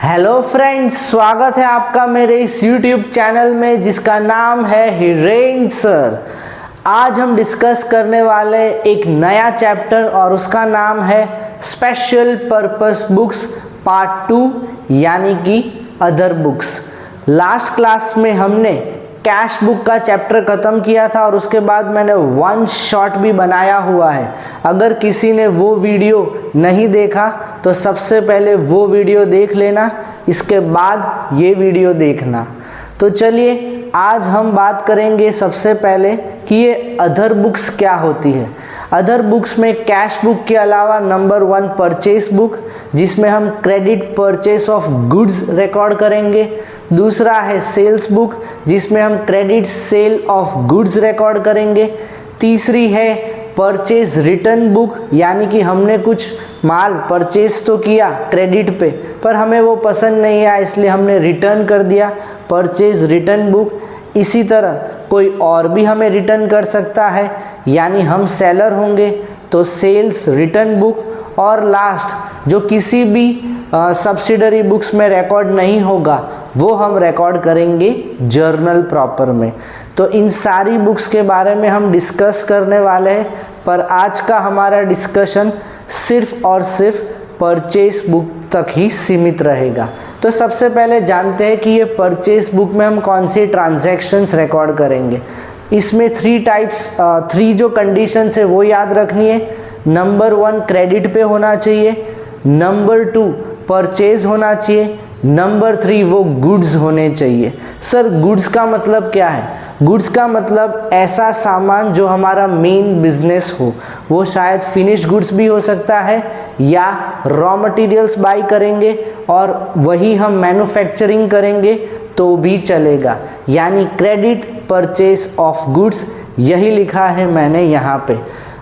Hello friends, स्वागत है आपका मेरे इस YouTube चैनल में जिसका नाम है हिरेन सर। आज हम डिस्कस करने वाले एक नया चैप्टर और उसका नाम है स्पेशल पर्पस बुक्स पार्ट 2 यानी कि अदर बुक्स। लास्ट क्लास में हमने कैश बुक का चैप्टर ख़त्म किया था और उसके बाद मैंने वन शॉट भी बनाया हुआ है। अगर किसी ने वो वीडियो नहीं देखा तो सबसे पहले वो वीडियो देख लेना, इसके बाद ये वीडियो देखना। तो चलिए आज हम बात करेंगे सबसे पहले कि ये अदर बुक्स क्या होती है। अदर बुक्स में कैश बुक के अलावा नंबर 1 परचेस बुक, जिसमें हम credit purchase of goods record करेंगे। दूसरा है सेल्स बुक, जिसमें हम credit sale of goods record करेंगे। तीसरी है परचेज रिटर्न बुक, यानी कि हमने कुछ माल परचेज तो किया क्रेडिट पे पर हमें वो पसंद नहीं आया इसलिए हमने रिटर्न कर दिया, परचेज रिटर्न बुक। इसी तरह कोई और भी हमें रिटर्न कर सकता है, यानी हम सेलर होंगे तो सेल्स रिटर्न बुक। और लास्ट जो किसी भी सब्सिडरी बुक्स में रिकॉर्ड नहीं होगा वो हम रिकॉर्ड करेंगे जर्नल प्रॉपर में। तो इन सारी बुक्स के बारे में हम डिस्कस करने वाले हैं, पर आज का हमारा डिस्कशन सिर्फ और सिर्फ परचेस बुक तक ही सीमित रहेगा। तो सबसे पहले जानते हैं कि ये परचेस बुक में हम कौन सी ट्रांजैक्शंस रिकॉर्ड करेंगे। इसमें 3 टाइप्स 3 जो कंडीशंस है वो याद रखनी है। नंबर 1 क्रेडिट पे होना चाहिए, नंबर 2 परचेज होना चाहिए, नंबर 3 वो गुड्स होने चाहिए। सर गुड्स का मतलब क्या है? गुड्स का मतलब ऐसा सामान जो हमारा मेन बिजनेस हो, वो शायद फिनिश गुड्स भी हो सकता है या रॉ मटेरियल्स बाई करेंगे और वही हम मैन्युफैक्चरिंग करेंगे तो भी चलेगा, यानी क्रेडिट परचेज ऑफ गुड्स, यही लिखा है मैंने यहाँ पे।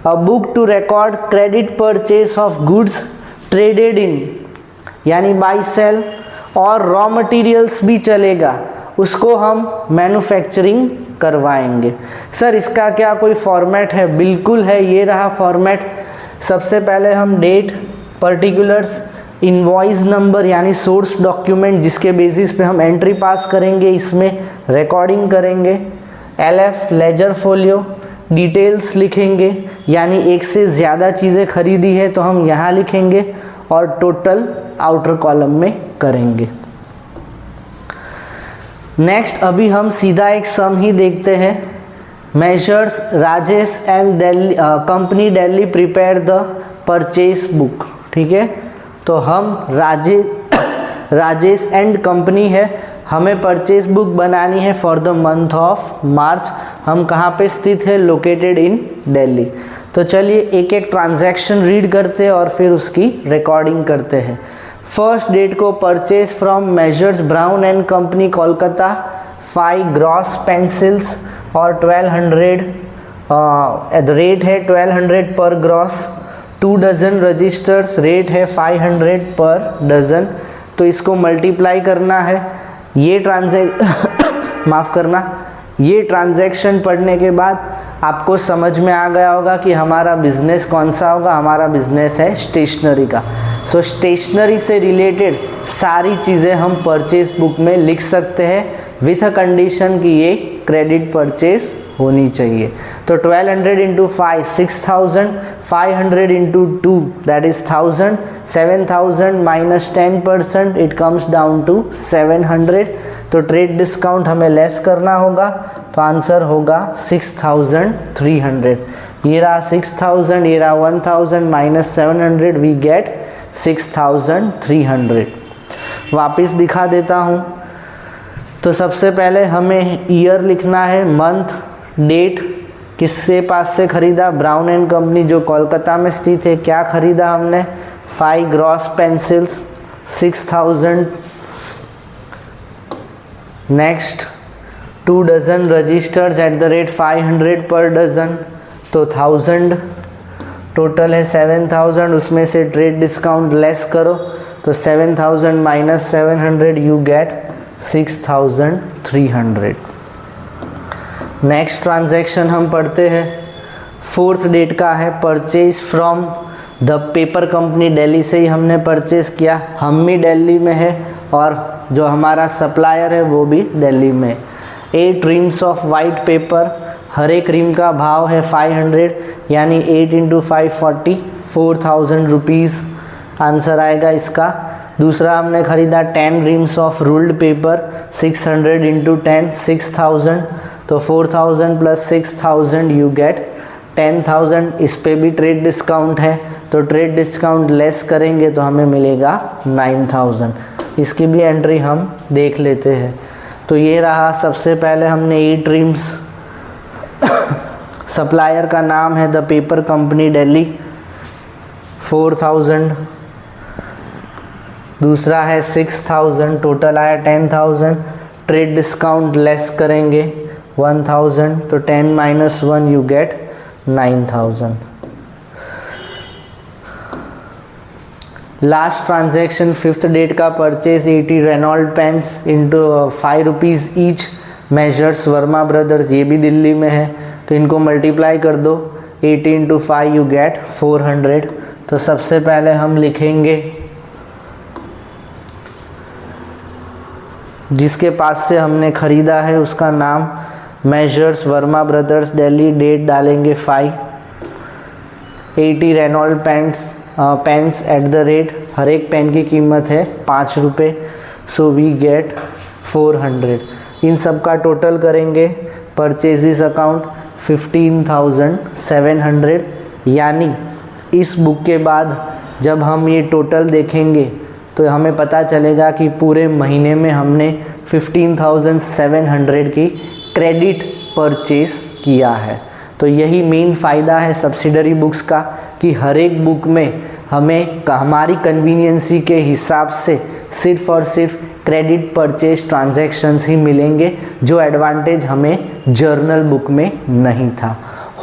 A book to record credit purchase of goods traded in, यानी बाई सेल, और रॉ मटेरियल्स भी चलेगा, उसको हम मैन्युफैक्चरिंग करवाएंगे। सर इसका क्या कोई फॉर्मेट है? बिल्कुल है, ये रहा फॉर्मेट। सबसे पहले हम डेट, पर्टिकुलर्स, इनवॉइस नंबर यानी सोर्स डॉक्यूमेंट जिसके बेसिस पे हम एंट्री पास करेंगे, इसमें रिकॉर्डिंग करेंगे। LF लेजर फोलियो, डिटेल्स लिखेंगे, यानी एक से ज़्यादा चीज़ें खरीदी है तो हम यहाँ लिखेंगे, और टोटल आउटर कॉलम में करेंगे। नेक्स्ट अभी हम सीधा एक सम ही देखते हैं। Measures Rajesh and Delhi company Delhi prepare the purchase book. ठीक है, तो हम राजेश एंड कंपनी है, हमें परचेस बुक बनानी है for the month of March. हम कहाँ पे स्थित है? Located in Delhi. तो चलिए एक एक ट्रांजैक्शन रीड करते हैं और फिर उसकी रिकॉर्डिंग करते हैं। फर्स्ट डेट को purchase from measures brown and company Kolkata 5 gross pencils और 1200 रेट है 1200 पर ग्रॉस। 2 डजन रजिस्टर्स, रेट है 500 पर डजन। तो इसको मल्टीप्लाई करना है। ये ये ट्रांजैक्शन पढ़ने के बाद आपको समझ में आ गया होगा कि हमारा बिजनेस कौन सा होगा। हमारा बिजनेस है स्टेशनरी का। सो स्टेशनरी से रिलेटेड सारी चीज़ें हम परचेज बुक में लिख सकते हैं विथ अ कंडीशन कि ये क्रेडिट परचेज होनी चाहिए। तो 1200 into 5 6000, 500 into 2 that is 1000, 7000 minus 10% it comes down to 700। तो ट्रेड डिस्काउंट हमें लेस करना होगा, तो आंसर होगा 6300। ये रहा 6000, ये रहा 1000 माइनस 700, वी गेट 6300। वापस दिखा देता हूँ। तो सबसे पहले हमें ईयर लिखना है, मंथ, डेट, किससे पास से खरीदा? ब्राउन एंड कंपनी जो कोलकाता में स्थित है। क्या खरीदा हमने? 5 gross pencils, 6000। Next 2 dozen registers at the rate 500 per dozen, तो 1000। टोटल है 7000, उसमें से ट्रेड डिस्काउंट लेस करो तो 7000 minus 700 you get 6300। Next transaction हम पढ़ते हैं। 4th डेट का है, purchase from the paper company Delhi से ही हमने परचेज किया। हम भी दिल्ली में है और जो हमारा सप्लायर है वो भी दिल्ली में। 8 रीम्स ऑफ वाइट पेपर, हर एक रीम का भाव है 500, यानी 8 × 5 40, 4000 रुपीज़ आंसर आएगा इसका। दूसरा हमने ख़रीदा 10 रीम्स ऑफ रूल्ड पेपर, 600 × 10 6000, तो 4000 + 6000 यू गेट 10,000। इस पे भी ट्रेड डिस्काउंट है, तो ट्रेड डिस्काउंट लेस करेंगे तो हमें मिलेगा 9000। इसकी भी एंट्री हम देख लेते हैं। तो ये रहा, सबसे पहले हमने 8 रीम्स, सप्लायर का नाम है द पेपर कंपनी दिल्ली, 4000। दूसरा है 6000, टोटल आया 10,000। ट्रेड डिस्काउंट लेस करेंगे 1000, तो 10 - 1 you get 9000। Last transaction 5th date का purchase 80 Reynold pens into 5 rupees each, messrs Varma brothers, ये भी दिल्ली में है, तो इनको मल्टीप्लाई कर दो, 80 × 5 यू गेट 400। तो सबसे पहले हम लिखेंगे जिसके पास से हमने ख़रीदा है उसका नाम, messrs Varma brothers Delhi, date डालेंगे 5, 80 Reynold pens at the rate, हर एक पेन की कीमत है 5 रुपये, सो वी गेट 400। इन सब का टोटल करेंगे, परचेजिस अकाउंट 15,700, यानी इस बुक के बाद जब हम ये टोटल देखेंगे तो हमें पता चलेगा कि पूरे महीने में हमने 15,700 की क्रेडिट परचेज किया है। तो यही मेन फ़ायदा है सब्सिडरी बुक्स का कि हर एक बुक में हमें हमारी कन्वीनियंसी के हिसाब से सिर्फ़ और सिर्फ क्रेडिट परचेज ट्रांजैक्शंस ही मिलेंगे, जो एडवांटेज हमें जर्नल बुक में नहीं था।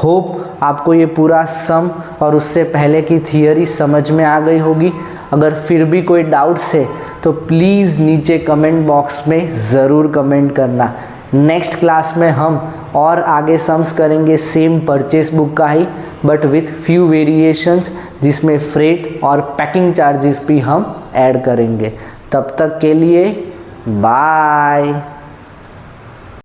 होप आपको ये पूरा सम और उससे पहले की थियरी समझ में आ गई होगी। अगर फिर भी कोई डाउट्स है तो प्लीज़ नीचे कमेंट बॉक्स में ज़रूर कमेंट करना। नेक्स्ट क्लास में हम और आगे सम्स करेंगे सेम परचेस बुक का ही, बट विथ फ्यू वेरिएशंस, जिसमें फ्रेट और पैकिंग चार्जेस भी हम ऐड करेंगे। तब तक के लिए बाय।